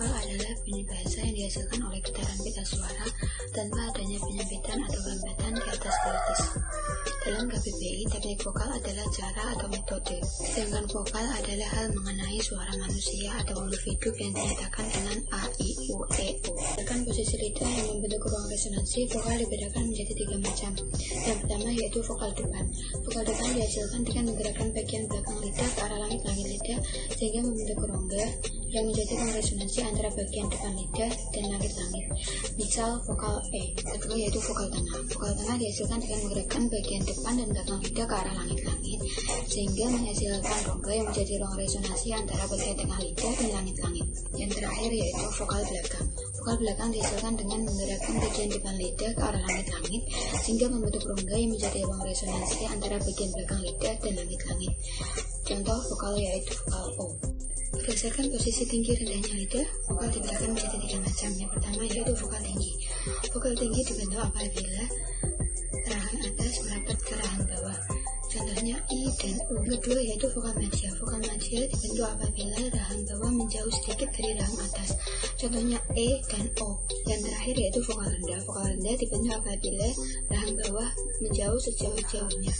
Vokal adalah bunyi bahasa yang dihasilkan oleh getaran pita suara tanpa adanya penyempitan atau lambatan di atas glotis. Dalam KBBI, teknik vokal adalah cara atau metode, sedangkan vokal adalah hal mengenai suara manusia atau huruf hidup yang dinyatakan dengan A, I, U, E, O. Berdasarkan posisi lidah yang membentuk ruang resonansi, vokal dibedakan menjadi 3 macam. Yang pertama yaitu vokal depan. Vokal depan dihasilkan dengan menggerakkan bagian belakang lidah ke arah langit-langit lidah sehingga membentuk rongga yang menjadi ruang resonansi antara bagian depan lidah dan langit-langit. Misal vokal E. Kedua yaitu vokal tengah. Vokal tengah dihasilkan dengan menggerakkan bagian depan dan belakang lidah ke arah langit-langit sehingga menghasilkan rongga yang menjadi ruang resonansi antara bagian tengah lidah dan langit-langit. Yang terakhir yaitu vokal belakang. Vokal belakang dihasilkan dengan menggerakkan bagian depan lidah ke arah langit-langit sehingga membentuk rongga yang menjadi ruang resonansi antara bagian belakang lidah dan langit-langit. Contoh vokal yaitu vokal O. Berdasarkan posisi tinggi rendahnya lidah, vokal dibedakan menjadi 3 macam. Yang pertama yaitu vokal tinggi. Vokal tinggi dibentuk apabila rahan atas merapat ke rahan bawah. Contohnya I dan U. Kedua yaitu vokal madya. Vokal madya dibentuk apabila rahan bawah menjauh sedikit dari rahan atas. Contohnya E dan O. Yang terakhir yaitu vokal rendah. Vokal rendah dibentuk apabila rahan bawah menjauh sejauh-jauhnya.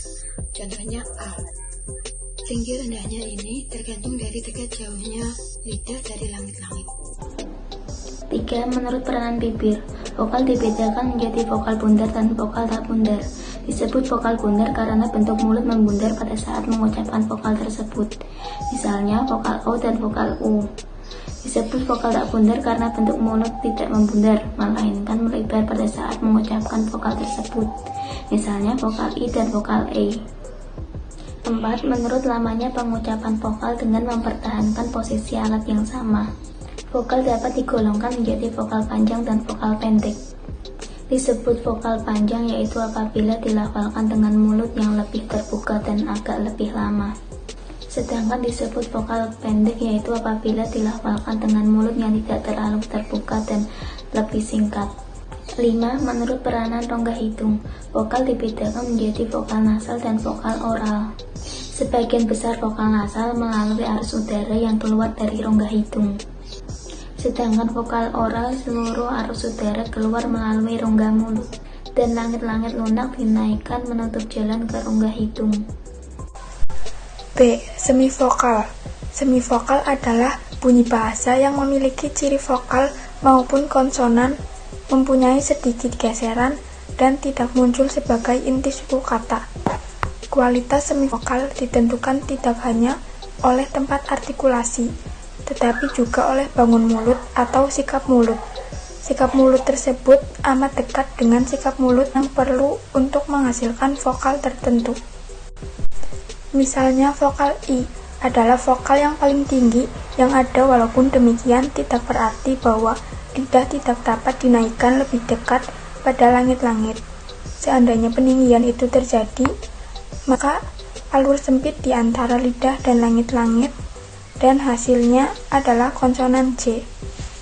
Contohnya A. Tinggi rendahnya ini tergantung dari dekat jauhnya lidah dari langit-langit. 3. Menurut peranan bibir, vokal dibedakan menjadi vokal bundar dan vokal tak bundar. Disebut vokal bundar karena bentuk mulut membundar pada saat mengucapkan vokal tersebut. Misalnya vokal O dan vokal U. Disebut vokal tak bundar karena bentuk mulut tidak membundar, melainkan melebar pada saat mengucapkan vokal tersebut. Misalnya vokal I dan vokal E. 4. Menurut lamanya pengucapan vokal dengan mempertahankan posisi alat yang sama. Vokal dapat digolongkan menjadi vokal panjang dan vokal pendek. Disebut vokal panjang yaitu apabila dilafalkan dengan mulut yang lebih terbuka dan agak lebih lama. Sedangkan disebut vokal pendek yaitu apabila dilafalkan dengan mulut yang tidak terlalu terbuka dan lebih singkat. 5. Menurut peranan rongga hidung, vokal dibedakan menjadi vokal nasal dan vokal oral. Sebagian besar vokal nasal melalui arus udara yang keluar dari rongga hidung. Sedangkan vokal oral seluruh arus udara keluar melalui rongga mulut dan langit-langit lunak dinaikkan menutup jalan ke rongga hidung. B. Semivokal. Semivokal adalah bunyi bahasa yang memiliki ciri vokal maupun konsonan, mempunyai sedikit geseran, dan tidak muncul sebagai inti suku kata. Kualitas semivokal ditentukan tidak hanya oleh tempat artikulasi, tetapi juga oleh bangun mulut atau sikap mulut. Sikap mulut tersebut amat dekat dengan sikap mulut yang perlu untuk menghasilkan vokal tertentu. Misalnya vokal I adalah vokal yang paling tinggi yang ada, walaupun demikian tidak berarti bahwa lidah tidak dapat dinaikkan lebih dekat pada langit-langit. Seandainya peninggian itu terjadi, maka alur sempit di antara lidah dan langit-langit dan hasilnya adalah konsonan J.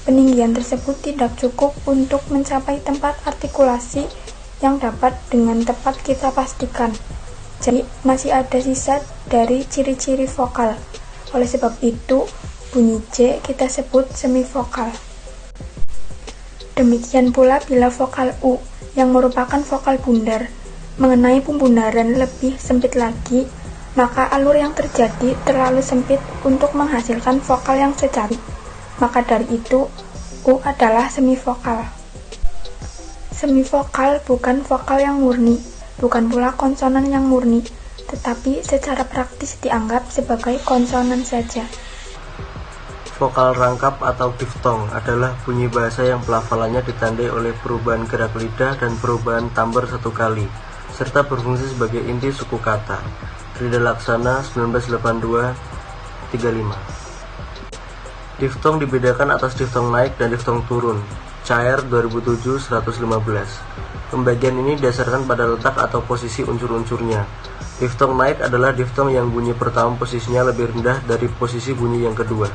Peninggian tersebut tidak cukup untuk mencapai tempat artikulasi yang dapat dengan tepat kita pastikan. Jadi masih ada sisa dari ciri-ciri vokal. Oleh sebab itu, bunyi J kita sebut semivokal. Demikian pula bila vokal U yang merupakan vokal bundar mengenai pembundaran lebih sempit lagi, maka alur yang terjadi terlalu sempit untuk menghasilkan vokal yang sejati. Maka dari itu, U adalah semivokal. Semivokal bukan vokal yang murni, bukan pula konsonan yang murni, tetapi secara praktis dianggap sebagai konsonan saja. Vokal rangkap atau diftong adalah bunyi bahasa yang pelafalannya ditandai oleh perubahan gerak lidah dan perubahan timbre satu kali, serta berfungsi sebagai inti suku kata. Krida Laksana 1982-35. Diftong dibedakan atas diftong naik dan diftong turun. Cair 2007-115. Pembagian ini didasarkan pada letak atau posisi unsur-unsurnya. Diftong naik adalah diftong yang bunyi pertama posisinya lebih rendah dari posisi bunyi yang kedua.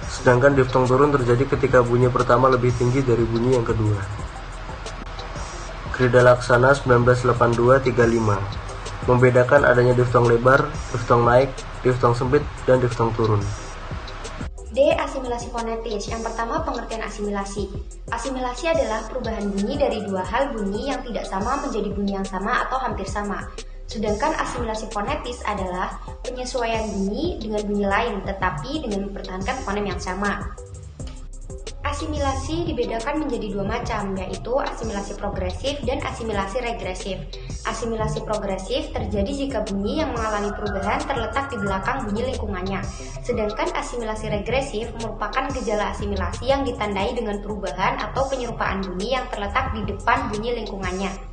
Sedangkan diftong turun terjadi ketika bunyi pertama lebih tinggi dari bunyi yang kedua. Krida Laksana 1982-35. Membedakan adanya diftong lebar, diftong naik, diftong sempit, dan diftong turun. D. Asimilasi fonetis. Yang pertama, pengertian asimilasi. Asimilasi adalah perubahan bunyi dari dua hal bunyi yang tidak sama menjadi bunyi yang sama atau hampir sama. Sedangkan asimilasi fonetis adalah penyesuaian bunyi dengan bunyi lain, tetapi dengan mempertahankan fonem yang sama. Asimilasi dibedakan menjadi dua macam, yaitu asimilasi progresif dan asimilasi regresif. Asimilasi progresif terjadi jika bunyi yang mengalami perubahan terletak di belakang bunyi lingkungannya. Sedangkan asimilasi regresif merupakan gejala asimilasi yang ditandai dengan perubahan atau penyerupaan bunyi yang terletak di depan bunyi lingkungannya.